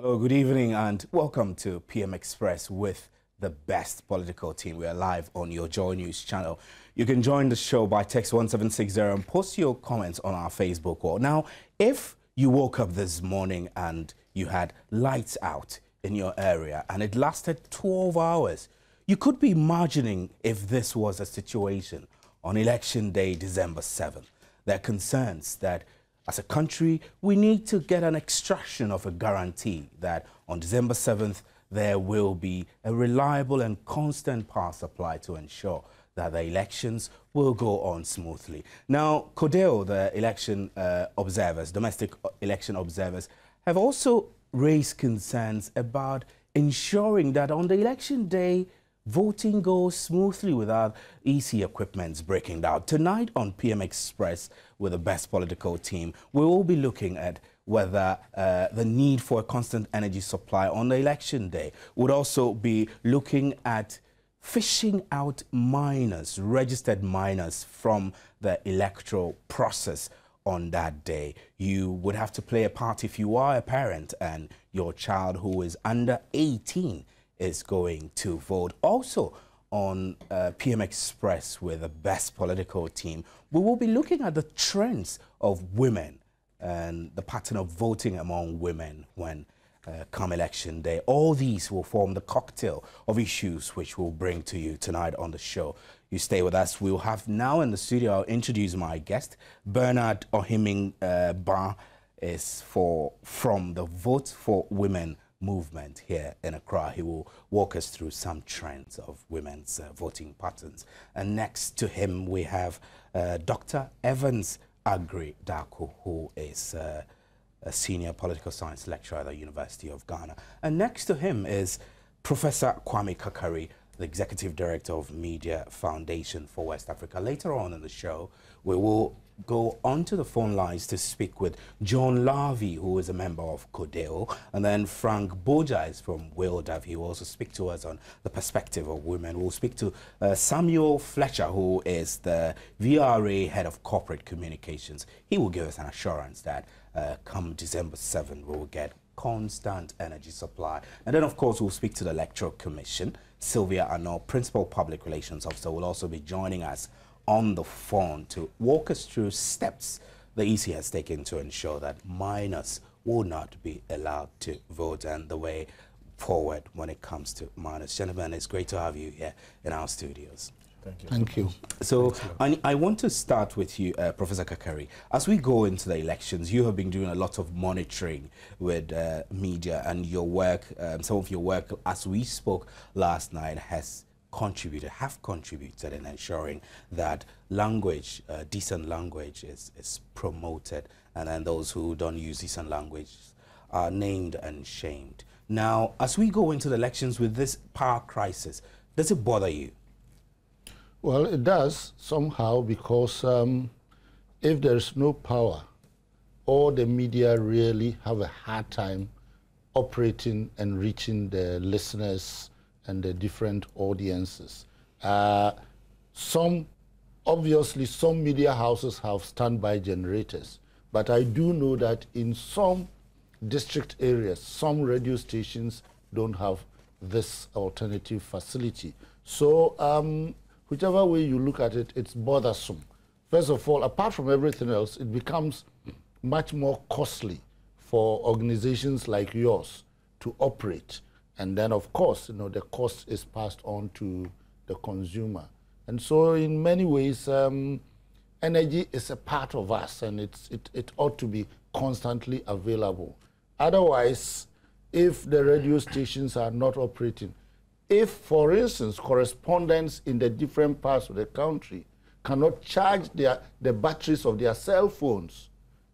Hello, good evening, and welcome to PM Express with the best political team. We are live on your Joy News channel. You can join the show by text 1760 and post your comments on our Facebook wall. Now, if you woke up this morning and you had lights out in your area and it lasted 12 hours, you could be imagining if this was a situation on election day, December 7th. There are concerns that as a country, we need to get an extraction of a guarantee that on December 7th, there will be a reliable and constant power supply to ensure that the elections will go on smoothly. Now, CODEO, the election observers, domestic election observers, have also raised concerns about ensuring that on the election day, voting goes smoothly without EC equipments breaking down. Tonight on PM Express with the best political team, we will be looking at whether the need for a constant energy supply on the election day would also be looking at fishing out minors, registered minors from the electoral process on that day. You would have to play a part if you are a parent and your child who is under 18 is going to vote. Also on PM Express with the best political team, we will be looking at the trends of women and the pattern of voting among women when come election day. All these will form the cocktail of issues which we'll bring to you tonight on the show. You stay with us. We'll have now in the studio, I'll introduce my guest. Bernard Ohiming Bar is from the Vote for Women movement here in Accra. He will walk us through some trends of women's voting patterns. And next to him, we have Dr. Evans Agri Daku, who is a senior political science lecturer at the University of Ghana. And next to him is Professor Kwame Kakari, the Executive Director of Media Foundation for West Africa. Later on in the show, we will go onto the phone lines to speak with John Larvey, who is a member of CODEO, and then Frank Boja is from WILDAV. He will also speak to us on the perspective of women. We'll speak to Samuel Fletcher, who is the VRA Head of Corporate Communications. He will give us an assurance that come December 7th, we will get constant energy supply. And then, of course, we'll speak to the Electoral Commission. Sylvia Arnault, Principal Public Relations Officer, will also be joining us on the phone to walk us through steps the EC has taken to ensure that minors will not be allowed to vote and the way forward when it comes to minors. Gentlemen, it's great to have you here in our studios. Thank you. Thank you. So I want to start with you, Professor Kakari. As we go into the elections, you have been doing a lot of monitoring with media, and your work, some of your work, as we spoke last night, have contributed in ensuring that language, decent language is promoted, and then those who don't use decent language are named and shamed. Now, as we go into the elections with this power crisis, does it bother you? Well, it does somehow, because if there's no power, all the media really have a hard time operating and reaching the listeners and the different audiences. Obviously, some media houses have standby generators, but I do know that in some district areas, some radio stations don't have this alternative facility. So whichever way you look at it, it's bothersome. First of all, apart from everything else, it becomes much more costly for organizations like yours to operate. And then, of course, the cost is passed on to the consumer. And so in many ways, energy is a part of us, and it ought to be constantly available. Otherwise, if the radio stations are not operating, if, for instance, correspondents in the different parts of the country cannot charge the batteries of their cell phones,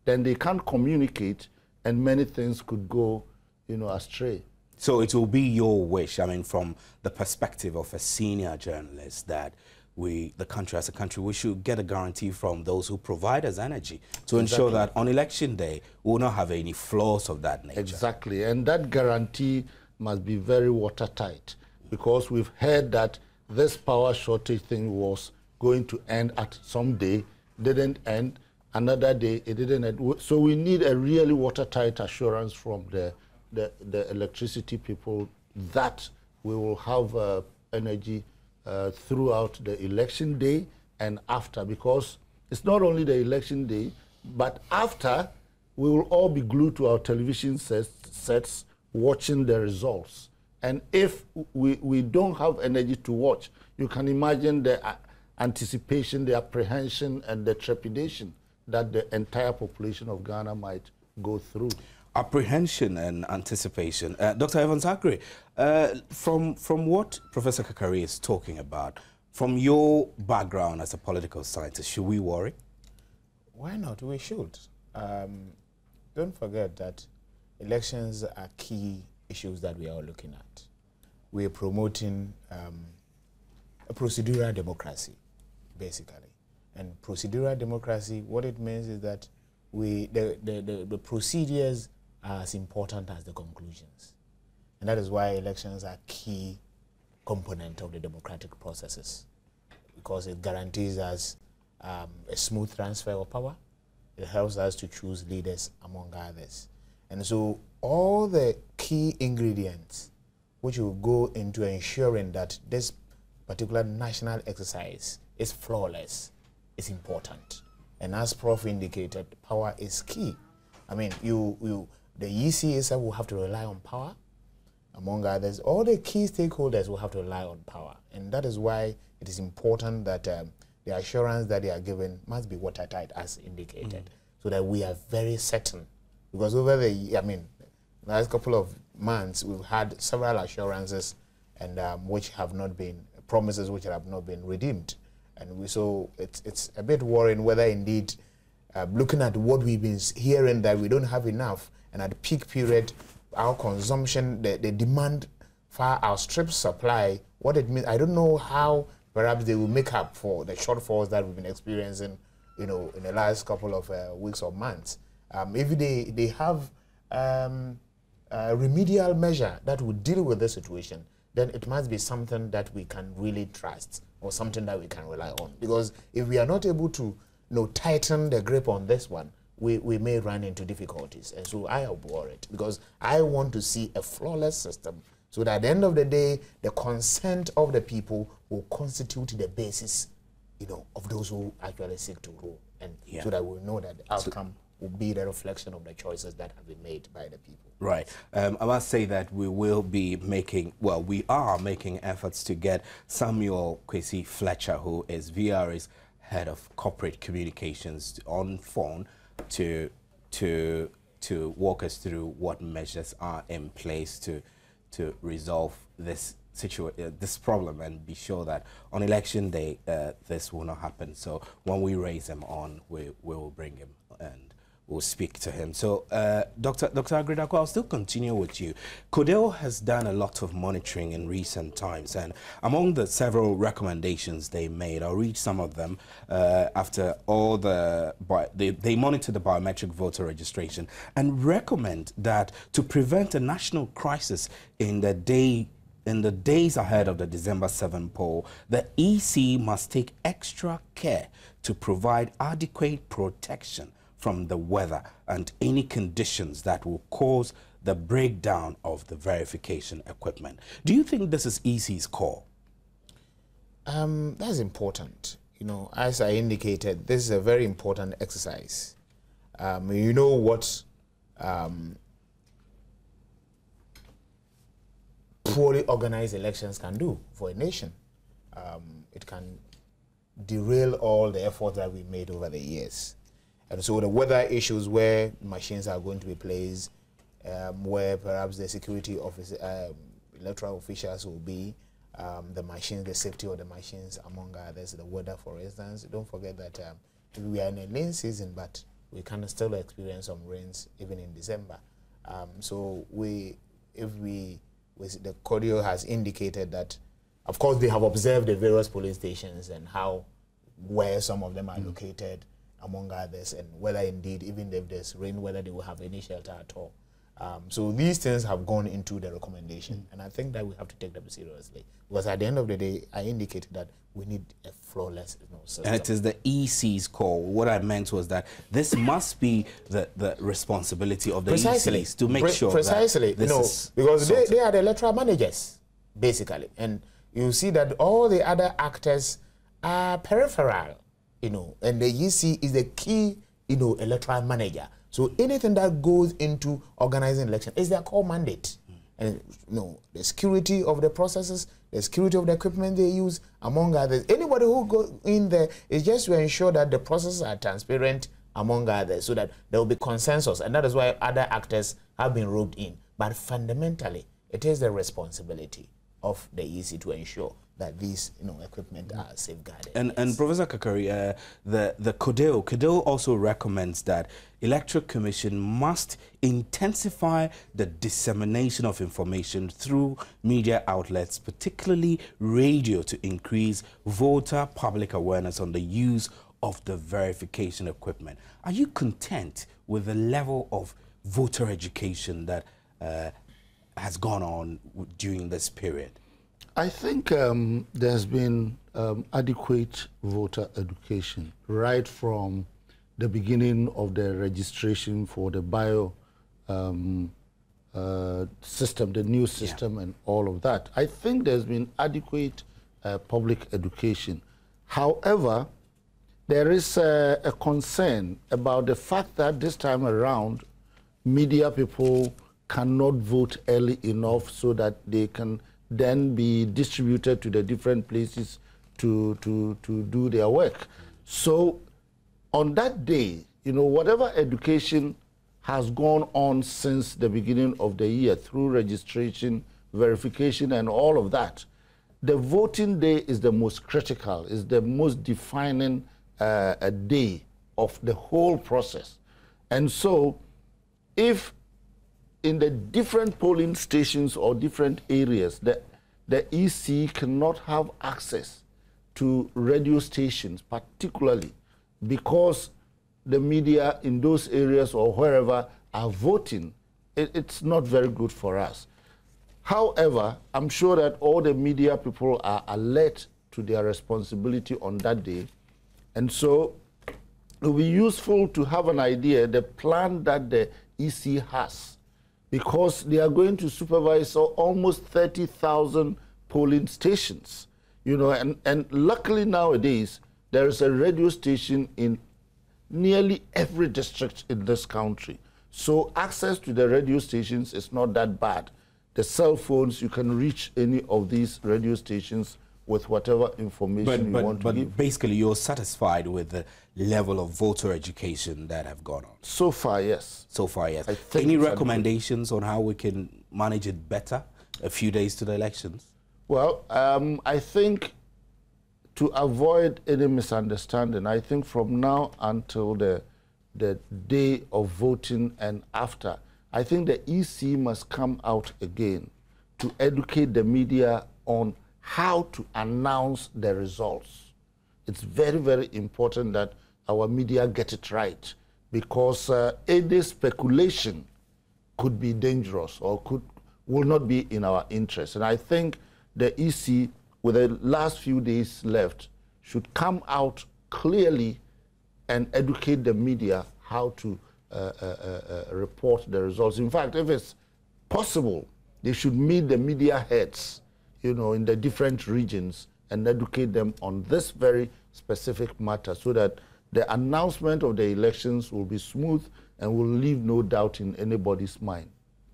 then they can't communicate, and many things could go, astray. So it will be your wish, I mean, from the perspective of a senior journalist, that the country as a country, we should get a guarantee from those who provide us energy to ensure that on election day, we will not have any flaws of that nature. Exactly, and that guarantee must be very watertight, because we've heard that this power shortage thing was going to end at some day, didn't end, another day it didn't end. So we need a really watertight assurance from the the electricity people that we will have energy throughout the election day and after, because it's not only the election day, but after, we will all be glued to our television sets watching the results. And if we don't have energy to watch, you can imagine the anticipation, the apprehension, and the trepidation that the entire population of Ghana might go through. Apprehension and anticipation. Dr. Evans-Ackrey, from what Professor Kakari is talking about, from your background as a political scientist, should we worry? Why not? We should. Don't forget that elections are key issues that we are looking at. We are promoting a procedural democracy, basically. And procedural democracy, what it means is that the procedures are as important as the conclusions. And that is why elections are a key component of the democratic processes, because it guarantees us a smooth transfer of power. It helps us to choose leaders, among others. And so all the key ingredients which will go into ensuring that this particular national exercise is flawless is important. And as Prof indicated, power is key. I mean, the EC itself will have to rely on power, among others. All the key stakeholders will have to rely on power. And that is why it is important that the assurance that they are given must be watertight, as indicated, so that we are very certain. Because over the last couple of months, we've had several assurances and which have not been, promises which have not been redeemed. And so it's a bit worrying whether indeed, looking at what we've been hearing, that we don't have enough, and at the peak period, our consumption, the demand far outstrips supply. What it means, I don't know how perhaps they will make up for the shortfalls that we've been experiencing, in the last couple of weeks or months. If they have a remedial measure that will deal with the situation, then it must be something that we can really trust, or something that we can rely on. Because if we are not able to tighten the grip on this one, we may run into difficulties. And so I am worried, because I want to see a flawless system, so that at the end of the day, the consent of the people will constitute the basis, of those who actually seek to rule. And so that we'll know that the outcome will be the reflection of the choices that have been made by the people. Right. I must say that we will be making, well, we are making efforts to get Samuel Kwesi Fletcher, who is VRA's head of corporate communications, on phone to walk us through what measures are in place to resolve this problem, and be sure that on election day this will not happen. So when we raise him on, we will bring him and we'll speak to him. So Dr. Agredako, I'll still continue with you. CODEL has done a lot of monitoring in recent times, and among the several recommendations they made, I'll read some of them. After all they monitor the biometric voter registration and recommend that to prevent a national crisis in the days ahead of the December 7 poll, the EC must take extra care to provide adequate protection from the weather and any conditions that will cause the breakdown of the verification equipment. Do you think this is EC's call? That's important. As I indicated, this is a very important exercise. What poorly organized elections can do for a nation. It can derail all the efforts that we made over the years. And so the weather issues, where machines are going to be placed, where perhaps the security office, electoral officials will be, the machines, the safety of the machines, among others, the weather, for instance. Don't forget that we are in a rain season, but we can still experience some rains even in December. So the CODEL has indicated that, of course, they have observed the various polling stations and where some of them are located, among others, and whether indeed, even if there's rain, whether they will have any shelter at all. So these things have gone into the recommendation, and I think that we have to take them seriously, because at the end of the day, I indicated that we need a flawless system. And it is the EC's call. What I meant was that this must be the responsibility of the ECs to make sure precisely, that this because they are the electoral managers, basically, and you see that all the other actors are peripheral, and the EC is the key, electoral manager. So anything that goes into organizing election is their core mandate. And the security of the processes, the security of the equipment they use, among others. Anybody who goes in there is just to ensure that the processes are transparent, among others, so that there will be consensus. And that is why other actors have been roped in. But fundamentally, it is the responsibility of the EC to ensure that these equipment are safeguarded. And Professor Kakari, the CODEO also recommends that Electoral Commission must intensify the dissemination of information through media outlets, particularly radio, to increase voter public awareness on the use of the verification equipment. Are you content with the level of voter education that has gone on during this period? I think there's been adequate voter education right from the beginning of the registration for the bio system, the new system, and all of that. I think there's been adequate public education. However, there is a concern about the fact that this time around, media people cannot vote early enough so that they can then be distributed to the different places to do their work. So on that day, whatever education has gone on since the beginning of the year through registration, verification, and all of that, the voting day is the most critical, is the most defining day of the whole process. And so if in the different polling stations or different areas, the EC cannot have access to radio stations, particularly because the media in those areas or wherever are voting, it's not very good for us. However, I'm sure that all the media people are alert to their responsibility on that day. And so it will be useful to have an idea, the plan that the EC has, because they are going to supervise almost 30,000 polling stations, and luckily nowadays there is a radio station in nearly every district in this country. So access to the radio stations is not that bad. The cell phones, you can reach any of these radio stations with whatever information you want to give. But basically you're satisfied with the level of voter education that have gone on? So far, yes. So far, yes. Any recommendations on how we can manage it better a few days to the elections? Well, I think to avoid any misunderstanding, I think from now until the day of voting and after, I think the EC must come out again to educate the media on how to announce the results. It's very, very important that our media get it right, because any speculation could be dangerous or will not be in our interest. And I think the EC, with the last few days left, should come out clearly and educate the media how to report the results. In fact, if it's possible, they should meet the media heads, in the different regions and educate them on this very specific matter so that the announcement of the elections will be smooth and will leave no doubt in anybody's mind.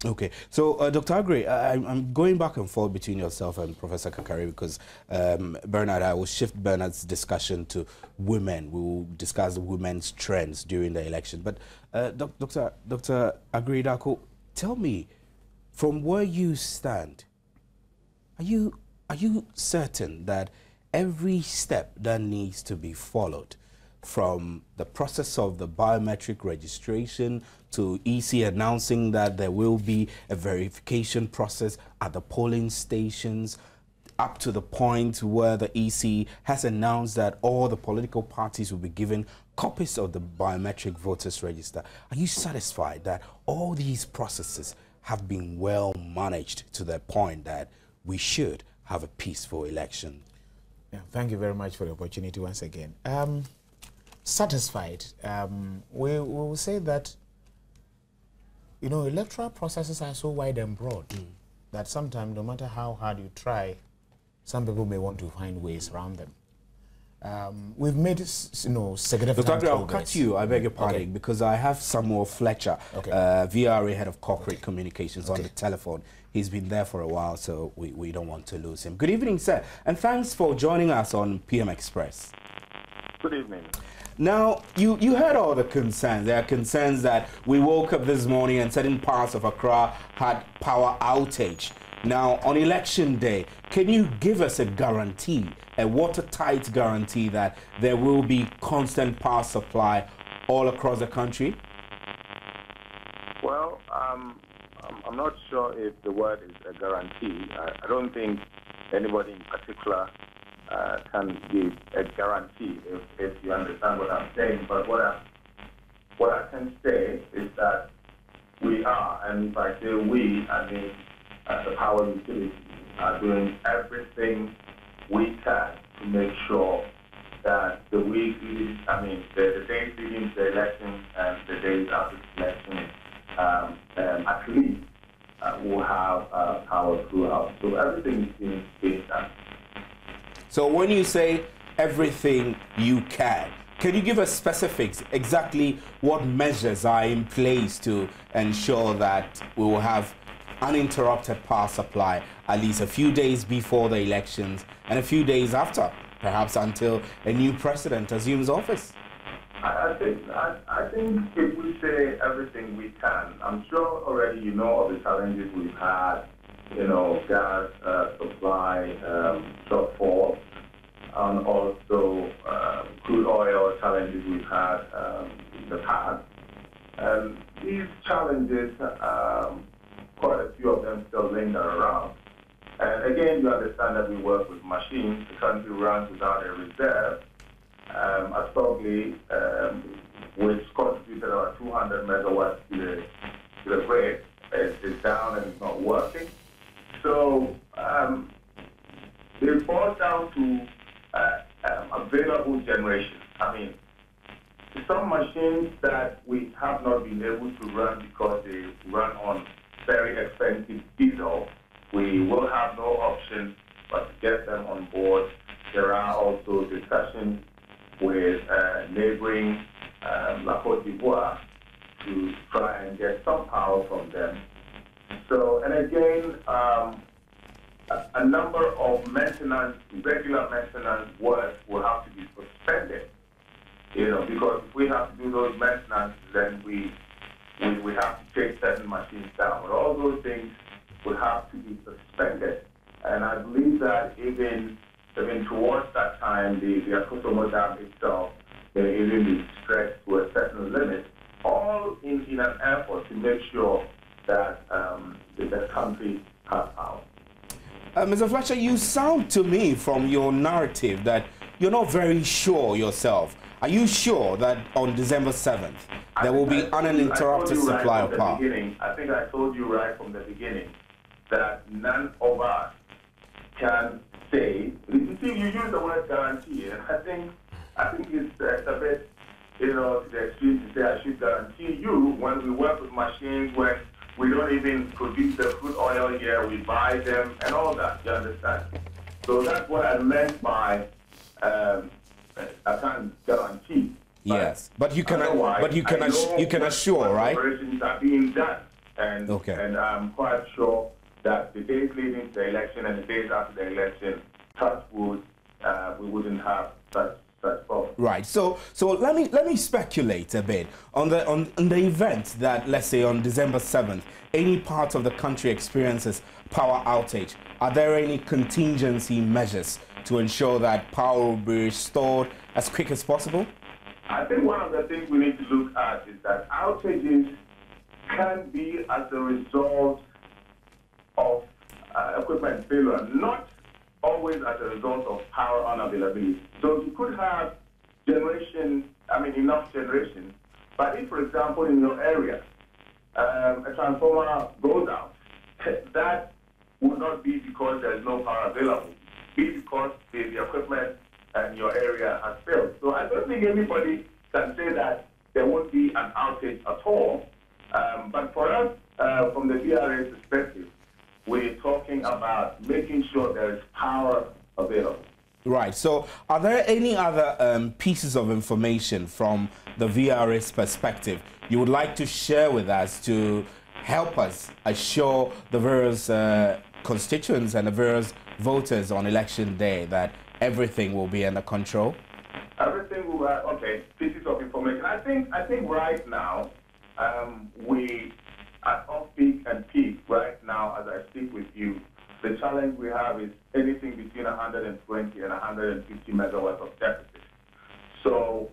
Okay, so Dr. Aggrey, I'm going back and forth between yourself and Professor Kakari because Bernard, I will shift Bernard's discussion to women. We will discuss the women's trends during the election. But Dr. Aggrey Darko, tell me, from where you stand, are you certain that every step that needs to be followed, from the process of the biometric registration to EC announcing that there will be a verification process at the polling stations, up to the point where the EC has announced that all the political parties will be given copies of the biometric voters register. Are you satisfied that all these processes have been well managed to the point that we should have a peaceful election? Yeah, thank you very much for the opportunity once again. Satisfied. We will say that, you know, electoral processes are so wide and broad that sometimes, no matter how hard you try, some people may want to find ways around them. We've made, you know, significant progress. I'll cut you, I beg your pardon, because I have Samuel Fletcher, VRA Head of Corporate Communications, on the telephone. He's been there for a while, so we don't want to lose him. Good evening, sir, and thanks for joining us on PM Express. Good evening. Now, you heard all the concerns. There are concerns that we woke up this morning and certain parts of Accra had power outage. Now, on election day, can you give us a guarantee, a watertight guarantee, that there will be constant power supply all across the country? Well, I'm not sure if the word is a guarantee. I don't think anybody in particular can give a guarantee, if you understand what I'm saying. But what I can say is that we are, and if I say we, I mean the power utilities are doing everything we can to make sure that the week leading, the days leading to the election and the days after the election, at least will have power throughout. So everything is being done. So when you say everything you can you give us specifics, exactly what measures are in place to ensure that we will have uninterrupted power supply at least a few days before the elections and a few days after, perhaps until a new president assumes office? I think if we say everything we can, I'm sure already you know of the challenges we've had, you know, gas supply shortfall, and also crude oil challenges we've had in the past. And these challenges, quite a few of them still linger around. And again, you understand that we work with machines. The country runs without a reserve. Probably, which contributed about 200 megawatts to the grid, is down and it's not working. So it boils down to available generation. I mean, some machines that we have not been able to run because they run on very expensive diesel, we will have no option but to get them on board. There are also discussions with neighboring La Côte d'Ivoire to try and get some power from them. So, and again, a number of regular maintenance work will have to be suspended. You know, because if we have to do those maintenance, then we have to take certain machines down. But all those things will have to be suspended. And I believe that even towards that time, the Akosomo Dam itself may even be stretched to a certain limit, all in an effort to make sure that the country has power. Mr. Fletcher, you sound to me from your narrative that you're not very sure yourself. Are you sure that on December 7th there will be uninterrupted supply of power? I think I told you right from the beginning that none of us can say. You see, you use the word guarantee, and I think it's a bit, you know, to the extreme to say I should guarantee you when we work with machines when we don't even produce the crude oil here, we buy them and all that. You understand? So that's what I meant by I can't guarantee. Yes, but you can assure, right? Operations are being done, and I'm quite sure that the days leading to the election and the days after the election, touch wood, we wouldn't have such problems. Right. So let me speculate a bit on the event that, let's say, on December 7th, any part of the country experiences power outage. Are there any contingency measures to ensure that power will be restored as quick as possible? I think one of the things we need to look at is that outages can be as a result of equipment failure, not always as a result of power unavailability. So you could have enough generation, but if, for example, in your area, a transformer goes out, that would not be because there's no power available, be because the equipment in your area has failed. So I don't think anybody can say that there won't be an outage at all. But for us, from the VRA perspective, we're talking about making sure there is power available. Right. So are there any other pieces of information from the VRA's perspective you would like to share with us to help us assure the various constituents and the various voters on election day that everything will be under control? Everything will be, okay, pieces of information. I think right now, we at off-peak and peak right now, as I speak with you, the challenge we have is anything between 120 and 150 megawatts of deficit. So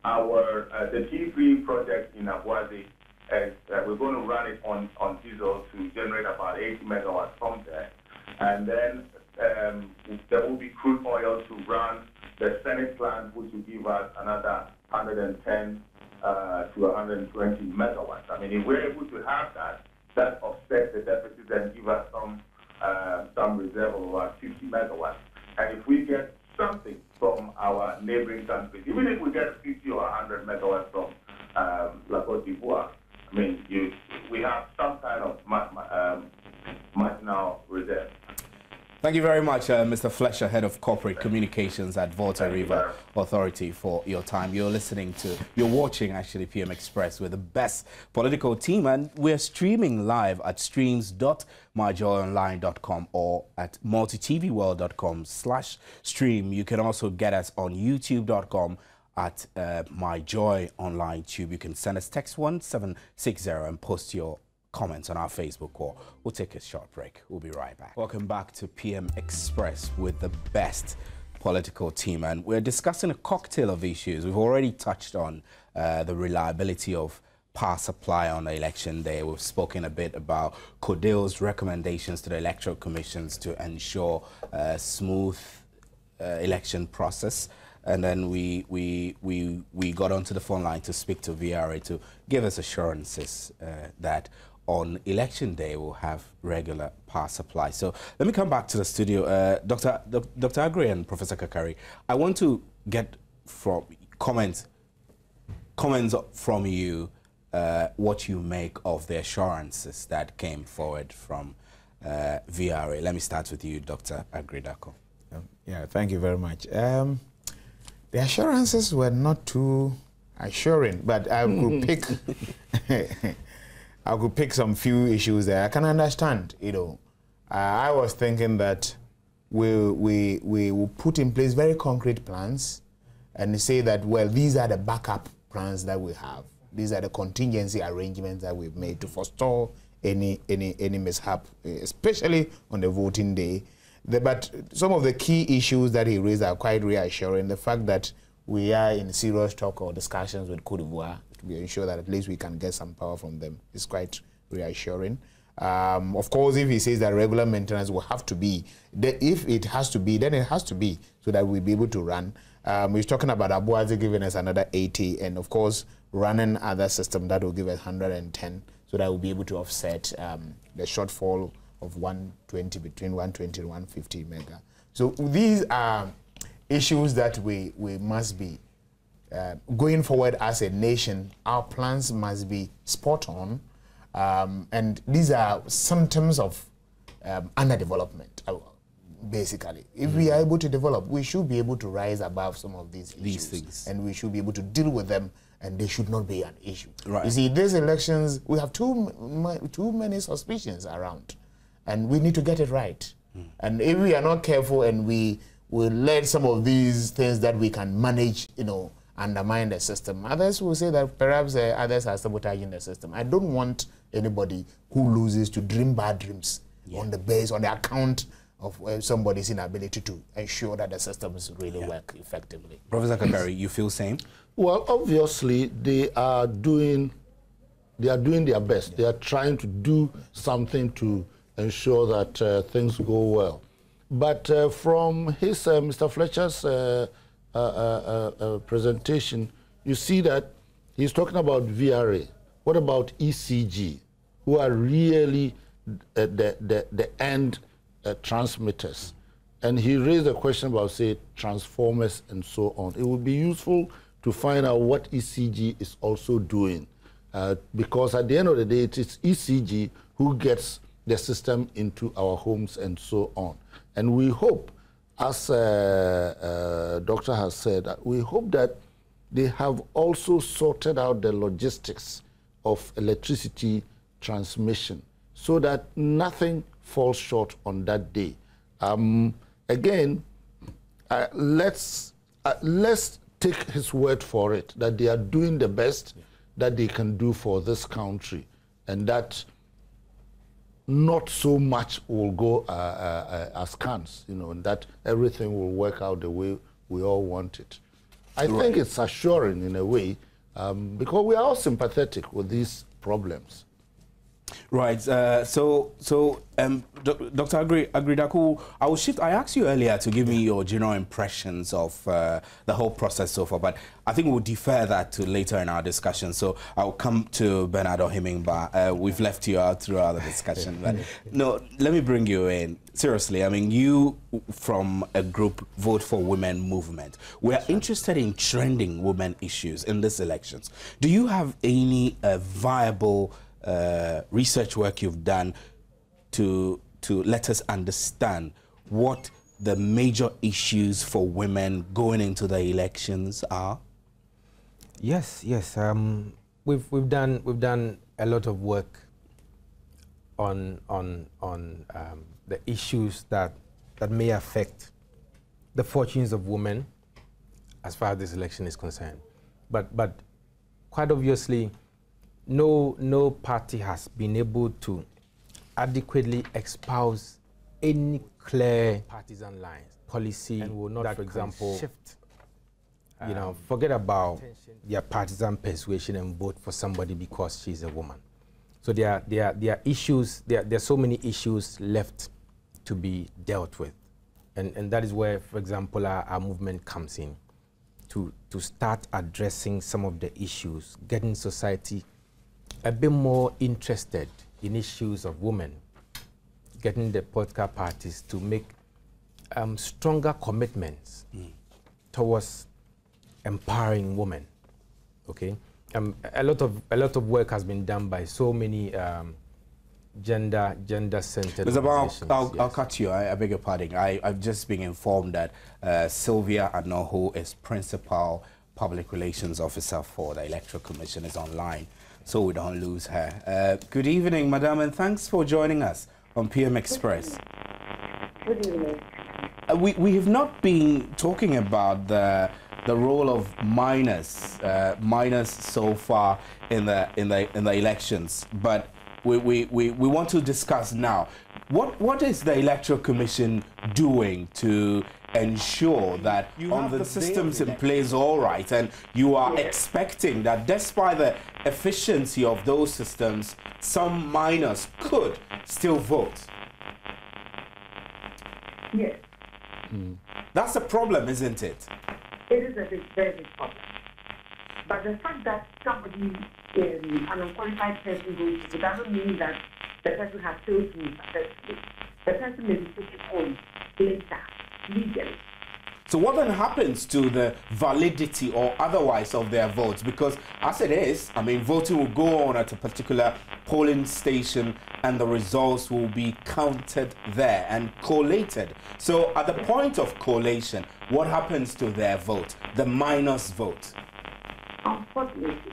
the T3 project in Abuazi, we're going to run it on diesel to generate about 80 megawatts from there. And then there will be crude oil to run the Senate plant, which will give us another 110 to 120 megawatts. I mean, if we're able to have that offsets the deficit and give us some reserve of about 50 megawatts. And if we get something from our neighboring countries, even if we get 50 or 100 megawatts from La Côte d'Ivoire, I mean, we have some kind of marginal reserve. Thank you very much, Mr. Fletcher, Head of Corporate Communications at Volta River Authority, for your time. You're watching actually PM Express with the best political team, and we're streaming live at streams.myjoyonline.com or at multitvworld.com/stream. You can also get us on youtube.com at myjoyonline. You can send us text 1760 and post your comments on our Facebook wall. We'll take a short break. We'll be right back. Welcome back to PM Express with the best political team, and we're discussing a cocktail of issues. We've already touched on the reliability of power supply on election day. We've spoken a bit about CODEO's recommendations to the Electoral Commissions to ensure a smooth election process. And then we got onto the phone line to speak to VRA to give us assurances that on election day we'll have regular power supply. So let me come back to the studio. Dr. Agri and Professor Kakari, I want to get from comments from you what you make of the assurances that came forward from VRA. Let me start with you, Dr. Agri-Dako. Yeah, thank you very much. The assurances were not too assuring, but I could pick I could pick some few issues there. I can understand, you know. I was thinking that we will put in place very concrete plans and say that, well, these are the backup plans that we have. These are the contingency arrangements that we've made to forestall any mishap, especially on the voting day. But some of the key issues that he raised are quite reassuring. The fact that we are in serious talk or discussions with Côte d'Ivoire to ensure that at least we can get some power from them is quite reassuring. Of course, if he says that regular maintenance will have to be, if it has to be, then it has to be so that we'll be able to run. He's talking about Abuazi giving us another 80, and of course, running other system that will give us 110, so that we'll be able to offset the shortfall of 120, between 120 and 150 mega. So these are issues that we must be going forward as a nation. Our plans must be spot on, and these are symptoms of underdevelopment, basically. If we are able to develop, we should be able to rise above some of these issues, and we should be able to deal with them, and they should not be an issue. Right. You see, these elections, we have too many suspicions around, and we need to get it right. And if we are not careful and we will let some of these things that we can manage, you know, undermine the system, others will say that perhaps others are sabotaging the system. I don't want anybody who loses to dream bad dreams on the account of somebody's inability to ensure that the systems really work effectively. Professor Kakari, you feel same? Well, obviously they are doing their best. They are trying to do something to ensure that things go well. But from his, Mr. Fletcher's presentation, you see that he's talking about VRA. What about ECG, who are really the end transmitters? And he raised a question about, say, transformers and so on. It would be useful to find out what ECG is also doing, because at the end of the day, it is ECG who gets the system into our homes and so on. And we hope, as Doctor has said, we hope that they have also sorted out the logistics of electricity transmission so that nothing falls short on that day. Again, let's take his word for it, that they are doing the best that they can do for this country, and that not so much will go askance, you know, and that everything will work out the way we all want it. I think it's assuring in a way, because we are all sympathetic with these problems. Right. Dr. Agridaku, I will shift. I asked you earlier to give me your general impressions of the whole process so far, but I think we'll defer that to later in our discussion. So I'll come to Bernard Ohimingba. We've left you out throughout the discussion, but no, let me bring you in. Seriously, I mean, you from a group Vote for Women movement, we are interested in trending women issues in these elections. Do you have any viable research work you've done to let us understand what the major issues for women going into the elections are? Yes. We've done a lot of work on the issues that may affect the fortunes of women as far as this election is concerned. But quite obviously, no party has been able to adequately espouse any clear partisan lines, policy, and will not, for example, shift. You know, forget about their partisan persuasion and vote for somebody because she's a woman. So there are issues. There are so many issues left to be dealt with, and that is where, for example, our movement comes in to start addressing some of the issues, getting society a bit more interested in issues of women, getting the political parties to make stronger commitments towards empowering women. Okay, a lot of work has been done by so many gender-centered organizations. I'll cut you. I beg your pardon. I've just been informed that Sylvia Anoho is Principal Public Relations Officer for the Electoral Commission, is online, so we don't lose her. Good evening, Madam, and thanks for joining us on PM Express. Good evening. We have not been talking about the role of minors so far in the elections, but we want to discuss now what is the Electoral Commission doing to ensure that the systems in place all right, and you are expecting that despite the efficiency of those systems, some minors could still vote. Yes. That's a problem, isn't it? It is a very big problem. But the fact that somebody, an unqualified person goes to, it doesn't mean that the person has failed to successfully. The person may be taken on later, legally. So what then happens to the validity or otherwise of their votes? Because as it is, I mean, voting will go on at a particular polling station and the results will be counted there and collated. So at the point of collation, what happens to their vote, the minors' vote? Unfortunately,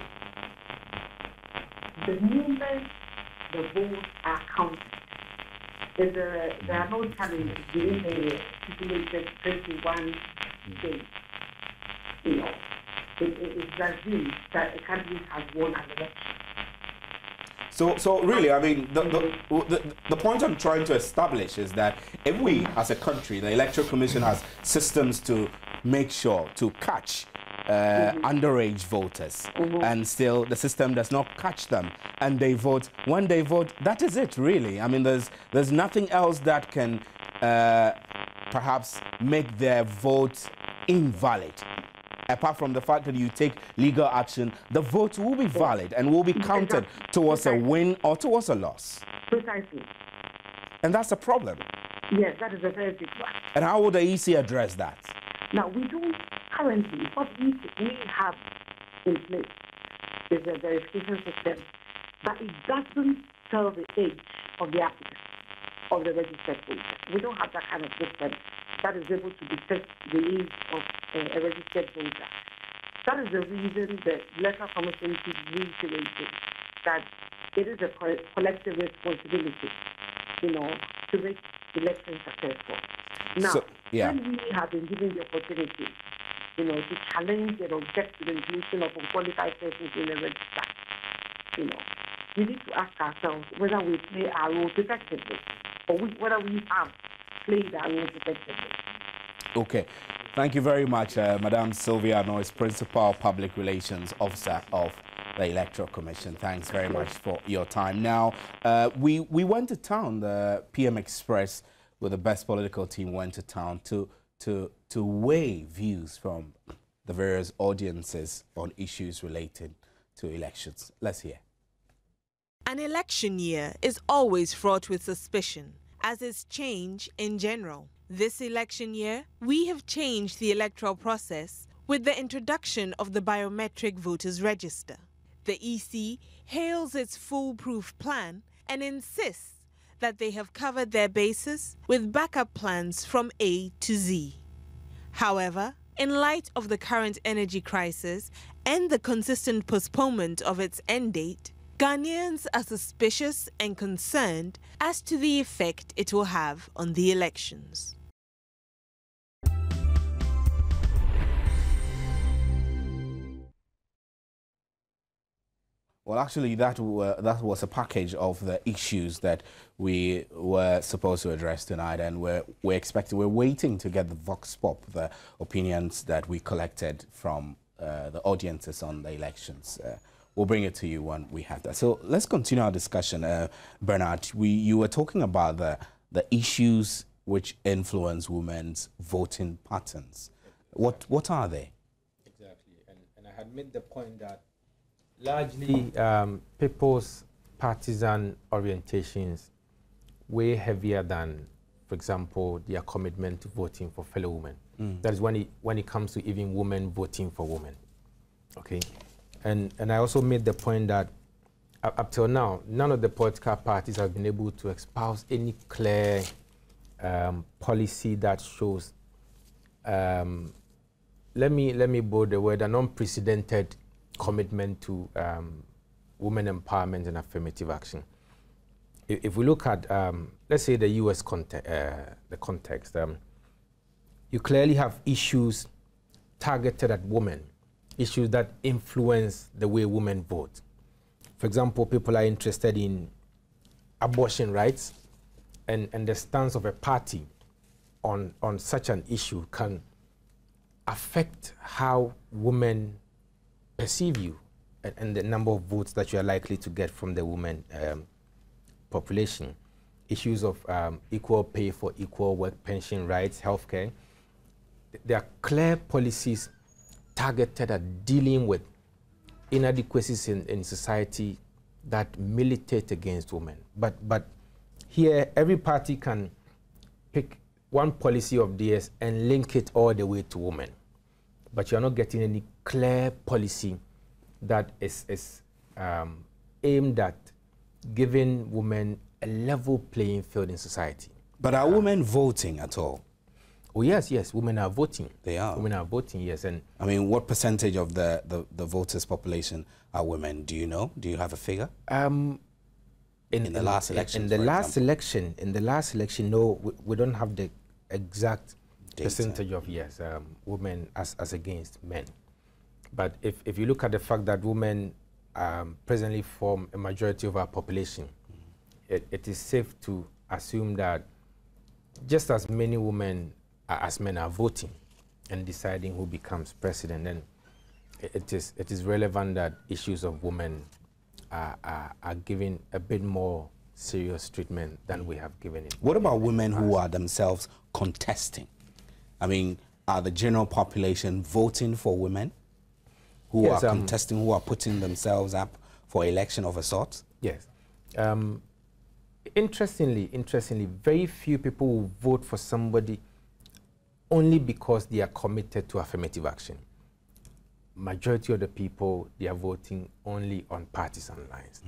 the moment the votes are counted, there are no challenges within the stipulated 21 days. You know, it's assumed that a candidate has won an election. So really, I mean, the point I'm trying to establish is that if we, as a country, the Electoral Commission has systems to make sure to catch underage voters, and still the system does not catch them, and they vote. When they vote, that is it, really. I mean, there's nothing else that can perhaps make their vote invalid. Apart from the fact that you take legal action, the vote will be valid and will be counted towards a win or towards a loss. Precisely. And that's a problem. Yes, that is a very big one. And how will the EC address that? Now, we don't currently, what we have in place is a verification system, but it doesn't tell the age of the applicant, of the registered voter. We don't have that kind of system that is able to detect the age of a registered voter. That is the reason the Electoral Commission keeps reiterating that it is a collective responsibility, to make elections successful. Now, when we have been given the opportunity, to challenge and object to the inclusion of unqualified persons in the register, we need to ask ourselves whether we play our role effectively or whether we have played our role effectively. Okay. Thank you very much, Madam Sylvia Noyes, Principal Public Relations Officer of the Electoral Commission. Thanks very much for your time. Now, we went to town, the PM Express with the best political team went to town to weigh views from the various audiences on issues related to elections. Let's hear. An election year is always fraught with suspicion, as is change in general. This election year, we have changed the electoral process with the introduction of the biometric voters register. The EC hails its foolproof plan and insists that they have covered their bases with backup plans from A to Z. However, in light of the current energy crisis and the consistent postponement of its end date, Ghanaians are suspicious and concerned as to the effect it will have on the elections. Well, actually, that was a package of the issues that we were supposed to address tonight, and we're waiting to get the vox pop, the opinions that we collected from the audiences on the elections. We'll bring it to you when we have that. So let's continue our discussion. Bernard, you were talking about the issues which influence women's voting patterns. What are they? Exactly, and I had made the point that largely, people's partisan orientations way heavier than, for example, their commitment to voting for fellow women. That is when it comes to even women voting for women. Okay, and I also made the point that up till now, none of the political parties have been able to espouse any clear policy that shows, let me bold the word, an unprecedented commitment to women empowerment and affirmative action. If we look at, let's say, the U.S. context, you clearly have issues targeted at women, issues that influence the way women vote. For example, people are interested in abortion rights, and the stance of a party on such an issue can affect how women perceive you and the number of votes that you are likely to get from the women population. Issues of equal pay for equal work, pension rights, healthcare. There are clear policies targeted at dealing with inadequacies in society that militate against women. But here, every party can pick one policy of theirs and link it all the way to women. But you're not getting any clear policy that is aimed at giving women a level playing field in society. But are women voting at all? Oh, yes, women are voting. They are? Women are voting, yes. And I mean, what percentage of the voters' population are women? Do you know? Do you have a figure? In the last election, in the last election, no, we don't have the exact data. Percentage of women as against men. But if you look at the fact that women presently form a majority of our population, it is safe to assume that just as many women as men are voting and deciding who becomes president, then it is relevant that issues of women are given a bit more serious treatment than we have given it. What about women who are themselves contesting? I mean, are the general population voting for women who Yes, are contesting, who are putting themselves up for election of a sort? Yes. Interestingly, very few people will vote for somebody only because they are committed to affirmative action. Majority of the people, they are voting only on partisan lines.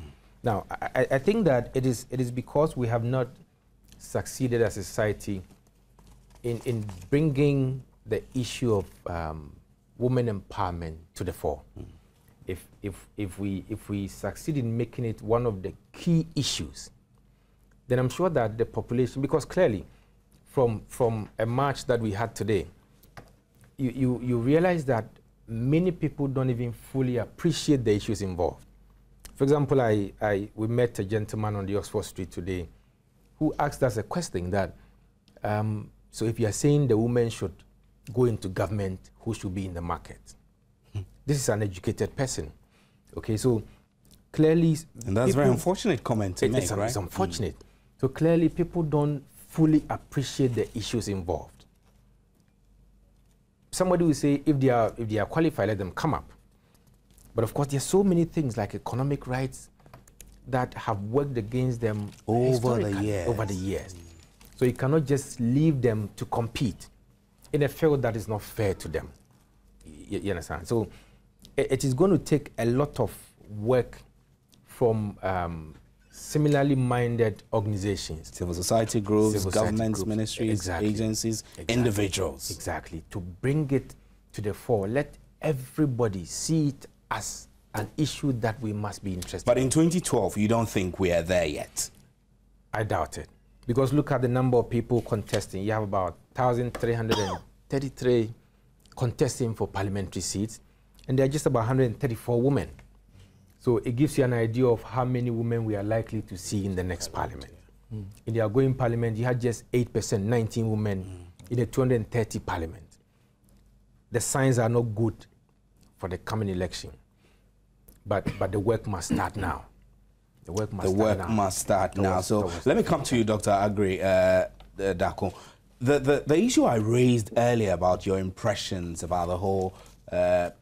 Now, I think that it is because we have not succeeded as a society in bringing the issue of women empowerment to the fore. If we succeed in making it one of the key issues, then I'm sure that the population, because clearly from a march that we had today, you realize that many people don't even fully appreciate the issues involved. For example, we met a gentleman on the Oxford Street today who asked us a question that, so if you are saying the women should go into government, who should be in the market? This is an educated person. Okay, so clearly... And that's a very unfortunate comment to make, right? It's unfortunate. So clearly people don't fully appreciate the issues involved. Somebody will say, if they are qualified, let them come up. But of course, there's so many things like economic rights that have worked against them over the years. So you cannot just leave them to compete in a field that is not fair to them. You understand? So it is going to take a lot of work from similarly minded organizations. Civil society groups, governments, ministries, agencies, individuals. Exactly. To bring it to the fore. Let everybody see it as an issue that we must be interested in. But in 2012, you don't think we are there yet? I doubt it. Because look at the number of people contesting. You have about 1,333 contesting for parliamentary seats, and there are just about 134 women. So it gives you an idea of how many women we are likely to see in the next parliament. In the outgoing parliament, you had just 8%, 19 women in a 230 parliament. The signs are not good for the coming election, but the work must start now. The work must start now. So let me come to you, Dr. Aggrey Darko. The issue I raised earlier about your impressions about the whole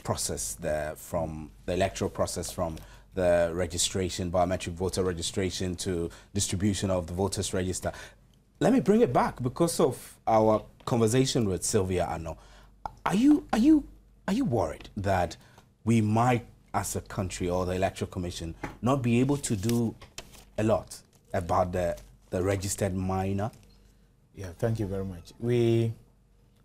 process from the electoral process, from the registration, biometric voter registration to distribution of the voters register. Let me bring it back because of our conversation with Sylvia Ano. Are you worried that we might, as a country or the Electoral Commission, not be able to do a lot about the registered minor? Yeah, thank you very much. We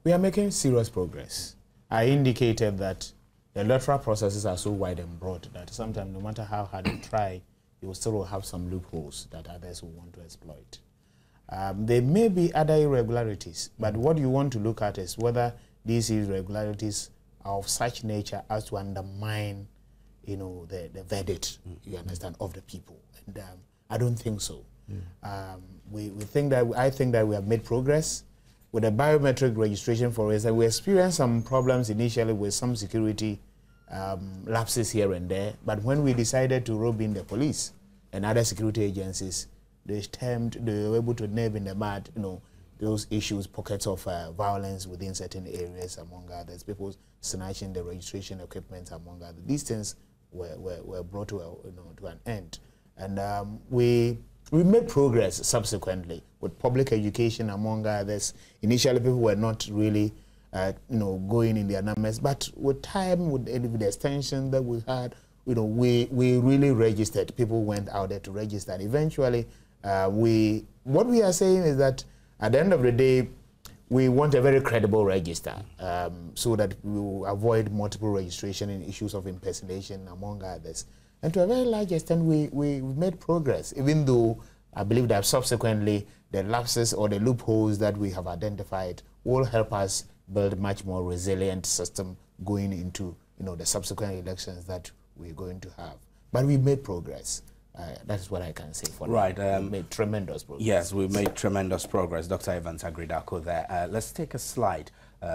are making serious progress. I indicated that the electoral processes are so wide and broad that sometimes, no matter how hard you try, you will still have some loopholes that others will want to exploit. There may be other irregularities, but what you want to look at is whether these irregularities are of such nature as to undermine, the verdict, you understand, of the people. And I don't think so. I think that we have made progress. With the biometric registration, for instance, we experienced some problems initially with some security lapses here and there. But when we decided to rope in the police and other security agencies, they were able to nib in the bud, those issues, pockets of violence within certain areas, among others, people snatching the registration equipment, among others. These things were brought to an end. And we made progress subsequently with public education, among others. Initially, people were not really, going in their numbers, but with time, with the extension that we had, we really registered. People went out there to register. And eventually, what we are saying is that at the end of the day, we want a very credible register so that we will avoid multiple registration and issues of impersonation, among others. And to a very large extent, we made progress, even though I believe that subsequently the lapses or the loopholes that we have identified will help us build a much more resilient system going into the subsequent elections that we're going to have. But we made progress. That's what I can say for right. now. We made tremendous progress. Yes, we made tremendous progress. Dr. Evans Aggrey Darko there. Let's take a slide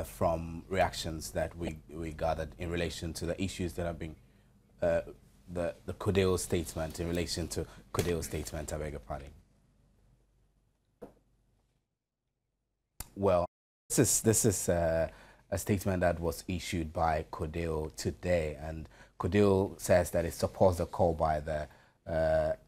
from reactions that we gathered in relation to the issues that have been the Kodeo statement, in relation to Kodeo's statement, I beg your pardon. well, this is a statement that was issued by CODEO today, and CODEO says that it supports the call by the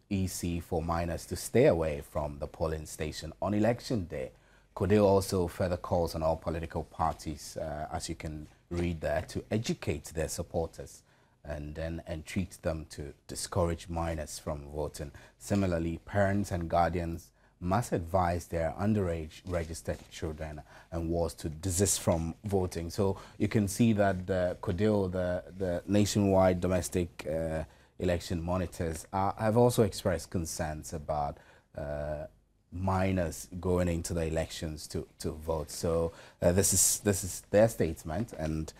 EC for minors to stay away from the polling station on election day. CODEO also further calls on all political parties, as you can read there, to educate their supporters and then entreat them to discourage minors from voting. Similarly, parents and guardians must advise their underage registered children and wards to desist from voting. So you can see that the CODEO, the nationwide domestic election monitors, have also expressed concerns about minors going into the elections to vote. So this is their statement, and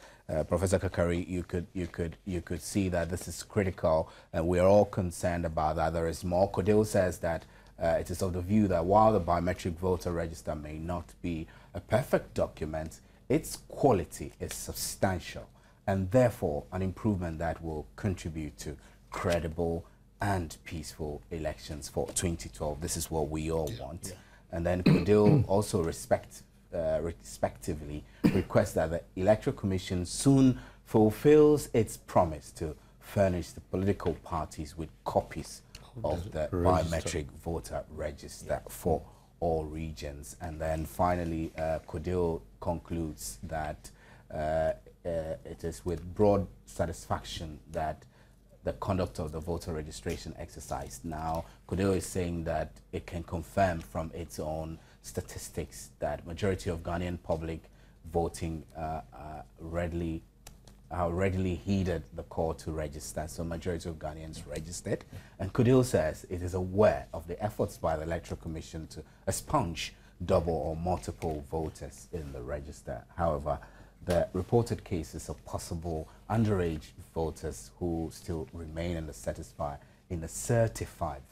Professor Kakari, you could see that this is critical, and we are all concerned about that. There is more. CODEO says that it is of the view that while the biometric voter register may not be a perfect document, its quality is substantial, and therefore an improvement that will contribute to credible and peaceful elections for 2012. This is what we all want. Yeah. And then CODEO also respectively requests that the Electoral Commission soon fulfills its promise to furnish the political parties with copies of the biometric voter register for all regions. And then finally, CODEO concludes that it is with broad satisfaction that the conduct of the voter registration exercise. Now, CODEO is saying that it can confirm from its own statistics that majority of Ghanaian public voting readily heeded the call to register. So majority of Ghanaians registered. And CODEO says it is aware of the efforts by the Electoral Commission to expunge double or multiple voters in the register. However, the reported cases of possible underage voters who still remain in the certified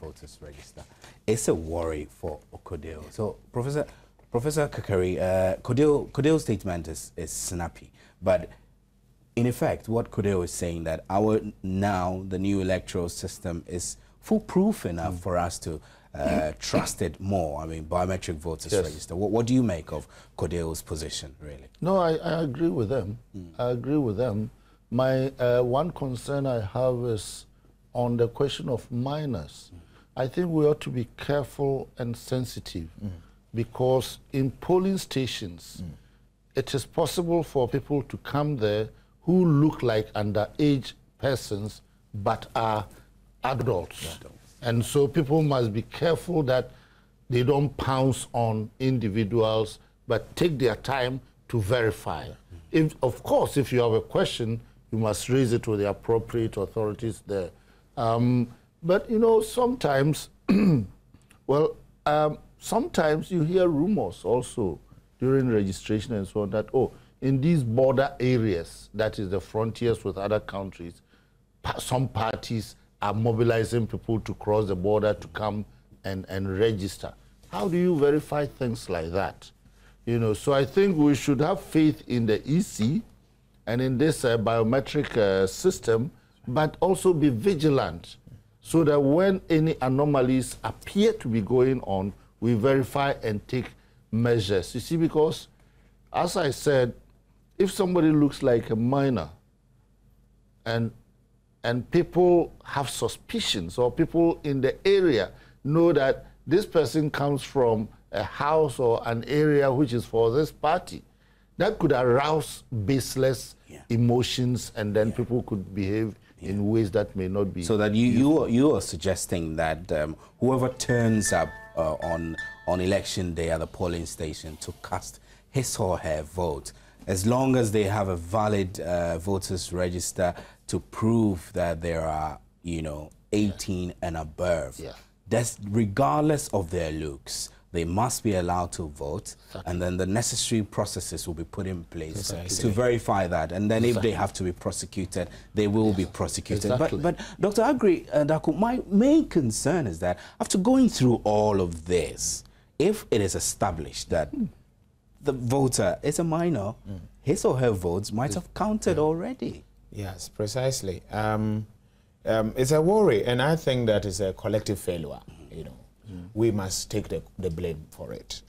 voters register is a worry for CODEO. So, Professor Kakari, CODEO's statement is snappy, but in effect, what CODEO is saying that the new electoral system is foolproof enough for us to trust it more. I mean, biometric voters register. What do you make of CODEO's position, really? No, I agree with them. I agree with them. My one concern I have is on the question of minors. I think we ought to be careful and sensitive because in polling stations, it is possible for people to come there who look like underage persons but are adults. And so people must be careful that they don't pounce on individuals, but take their time to verify. Of course, if you have a question, you must raise it with the appropriate authorities there. But, you know, sometimes, sometimes you hear rumors also during registration and so on that, in these border areas, that is the frontiers with other countries, some parties are mobilizing people to cross the border to come and register. How do you verify things like that? You know, so I think we should have faith in the EC and in this biometric system, but also be vigilant so that when any anomalies appear to be going on, we verify and take measures. You see, because as I said, if somebody looks like a minor and people have suspicions, or people in the area know that this person comes from a house or an area which is for this party, that could arouse baseless emotions, and then people could behave in ways that may not be. So that you are suggesting that whoever turns up on election day at the polling station to cast his or her vote, as long as they have a valid voters register to prove that there are, 18 and above, that's regardless of their looks, they must be allowed to vote, and then the necessary processes will be put in place to verify that. And then if they have to be prosecuted, they will be prosecuted. But Dr. Agri, my main concern is that after going through all of this, if it is established that the voter is a minor, his or her votes might have counted already. Yes, precisely. It's a worry, and I think that is a collective failure. We must take the blame for it.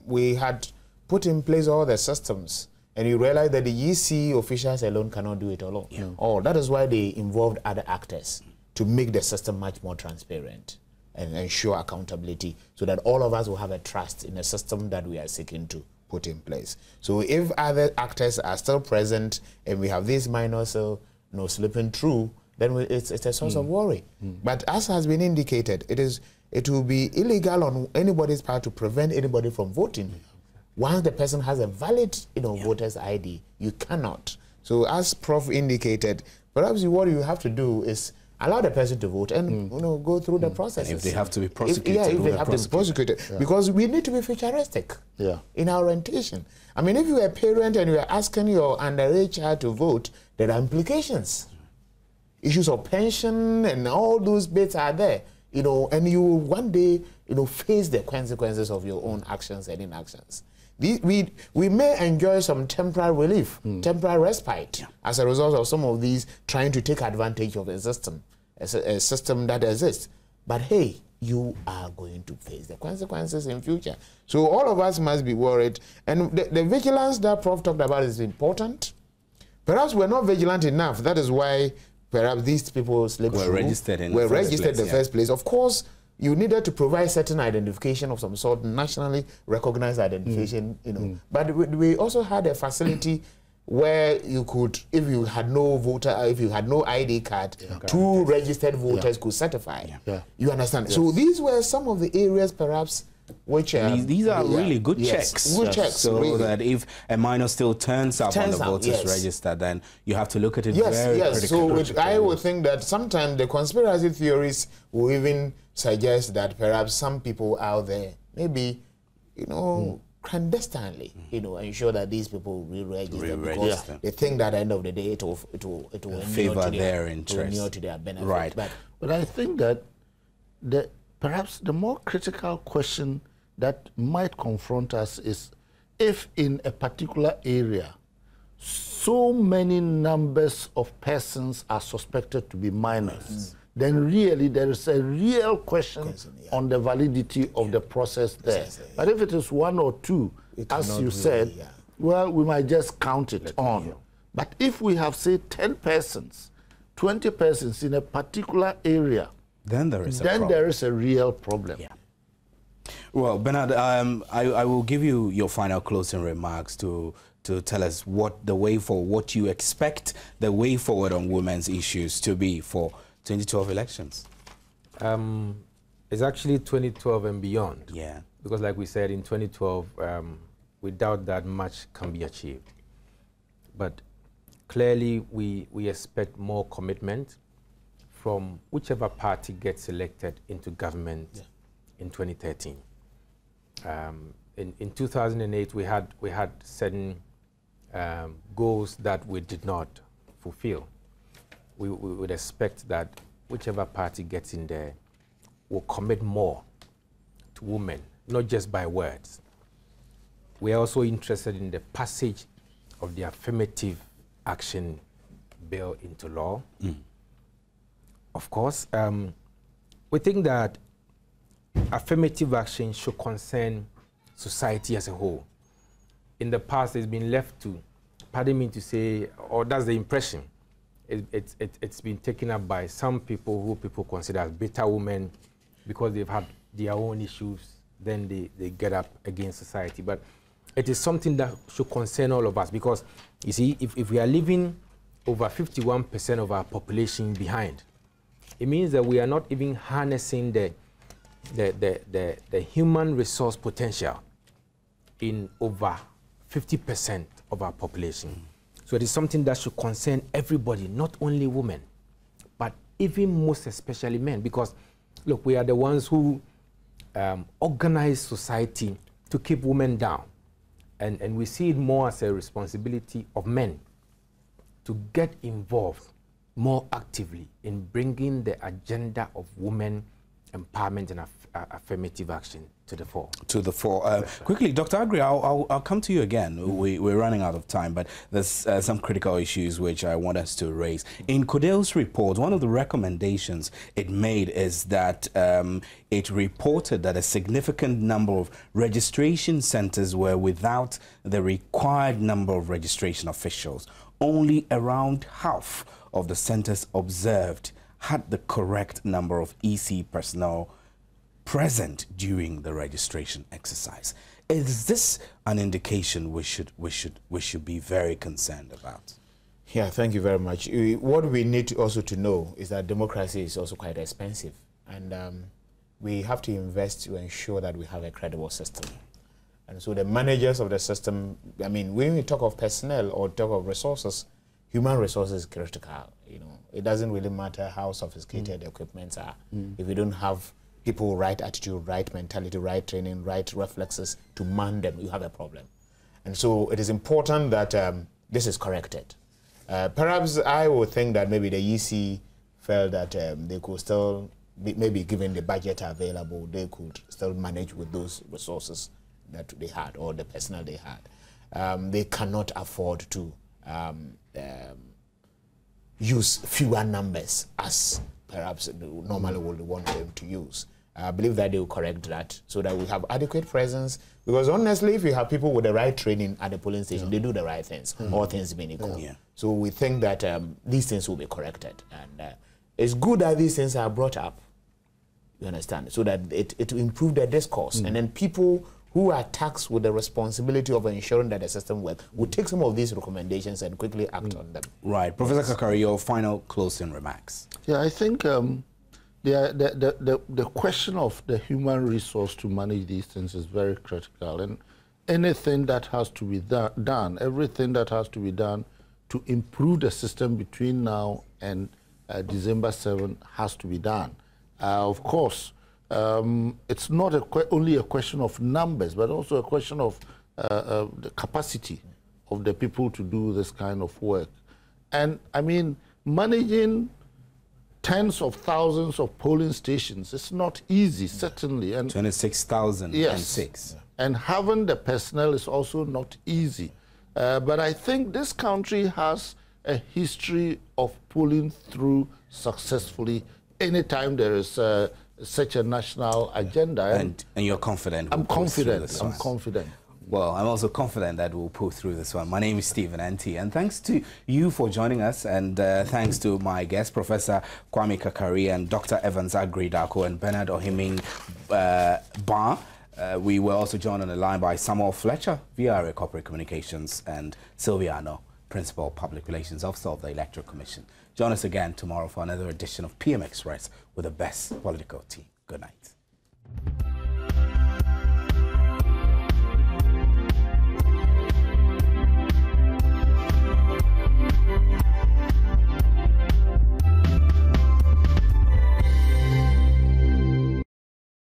We had put in place all the systems, and you realize that the EC officials alone cannot do it alone. Oh, that is why they involved other actors to make the system much more transparent and ensure accountability, so that all of us will have a trust in the system that we are seeking to put in place. So if other actors are still present and we have these minors slipping through, then it's a source of worry. But as has been indicated, it will be illegal on anybody's part to prevent anybody from voting. Once the person has a valid voter's ID, you cannot. So as Prof indicated, perhaps what you have to do is allow the person to vote and go through the process. If they have to be prosecuted, if they have to be prosecuted. Because we need to be futuristic in our orientation. I mean, if you're a parent and you're asking your underage child to vote, there are implications. Issues of pension and all those bits are there, and you will one day, face the consequences of your own actions and inactions. We may enjoy some temporary relief, temporary respite as a result of some of these trying to take advantage of a system that exists. But hey, you are going to face the consequences in future. So all of us must be worried. And the vigilance that Prof talked about is important. Perhaps we're not vigilant enough. That is why perhaps these people were registered in the first place. Of course, you needed to provide certain identification of some sort, nationally recognized identification, But we also had a facility where you could, if you had no ID card, two registered voters could certify. You understand? Yes. So these were some of the areas perhaps which these are really good checks. Good checks. So really. that if a minor still turns up on the voters register, then you have to look at it very critically. So I would think that sometimes the conspiracy theories will even suggest that perhaps some people out there maybe, clandestinely, ensure that these people re-register because they think that at the end of the day it will favor their interest, to their benefit. Right. But I think that perhaps the more critical question that might confront us is if in a particular area so many numbers of persons are suspected to be minors, then really there is a real question on the validity of the process there. But if it is one or two, as you said, well, we might just count it on. But if we have, say, 10 persons, 20 persons in a particular area, then there is a real problem. Well, Bernard, I will give you your final closing remarks to tell us what you expect the way forward on women's issues to be for 2012 elections. It's actually 2012 and beyond. Yeah. Because like we said, in 2012, we doubt that much can be achieved. But clearly, we expect more commitment from whichever party gets elected into government in 2013. In 2008, we had certain goals that we did not fulfill. We would expect that whichever party gets in there will commit more to women, not just by words. We are also interested in the passage of the affirmative action bill into law. Of course, we think that affirmative action should concern society as a whole. In the past, it's been left to, pardon me to say, or that's the impression, it's been taken up by some people who people consider as bitter women because they've had their own issues, then they get up against society. But it is something that should concern all of us because, you see, if we are leaving over 51% of our population behind, it means that we are not even harnessing the human resource potential in over 50% of our population. So it is something that should concern everybody, not only women, but even most especially men, because look, we are the ones who organize society to keep women down. And we see it more as a responsibility of men to get involved more actively in bringing the agenda of women empowerment and affirmative action to the fore. To the fore. Quickly, Dr. Agri, I'll come to you again. We're running out of time, but there's some critical issues which I want us to raise. In Kodale's report, one of the recommendations it made is that it reported that a significant number of registration centers were without the required number of registration officials. Only around half of the centers observed had the correct number of EC personnel present during the registration exercise. Is this an indication we should be very concerned about? Yeah, thank you very much. What we need also to know is that democracy is also quite expensive, and we have to invest to ensure that we have a credible system. And so the managers of the system, I mean, when we talk of personnel or talk of resources, human resources is critical. You know, it doesn't really matter how sophisticated the equipments are. If we don't have people, right attitude, right mentality, right training, right reflexes to man them, you have a problem. And so it is important that this is corrected. Perhaps I would think that maybe the EC felt that they could still, maybe given the budget available, they could still manage with those resources that they had or the personnel they had. They cannot afford to use fewer numbers as perhaps normally would want them to use. I believe that they will correct that so that we have adequate presence. Because honestly, if you have people with the right training at the polling station, they do the right things, all things being equal. So we think that these things will be corrected. And it's good that these things are brought up, you understand, so that it will improve the discourse. And then people who are tasked with the responsibility of ensuring that the system works will take some of these recommendations and quickly act on them. Right. Professor Kakari, your final closing remarks. Yeah, I think the question of the human resource to manage these things is very critical. And anything that has to be done, everything that has to be done to improve the system between now and December 7 has to be done. Of course, it's not only a question of numbers, but also a question of the capacity of the people to do this kind of work. And I mean, managing tens of thousands of polling stations is not easy, certainly. And 26,006. Yes, and having the personnel is also not easy. But I think this country has a history of pulling through successfully anytime there is such a national agenda. And you're confident? I'm confident. I'm confident. Well, I'm also confident that we'll pull through this one. My name is Stephen Anti, and thanks to you for joining us, and thanks to my guests, Professor Kwame Kakari and Dr. Evans Agri-Darko and Bernard Ohiming Bar. We were also joined on the line by Samuel Fletcher, VRA Corporate Communications, and Sylvia Ano, Principal Public Relations Officer of the Electoral Commission. Join us again tomorrow for another edition of PM Express with the best political team. Good night.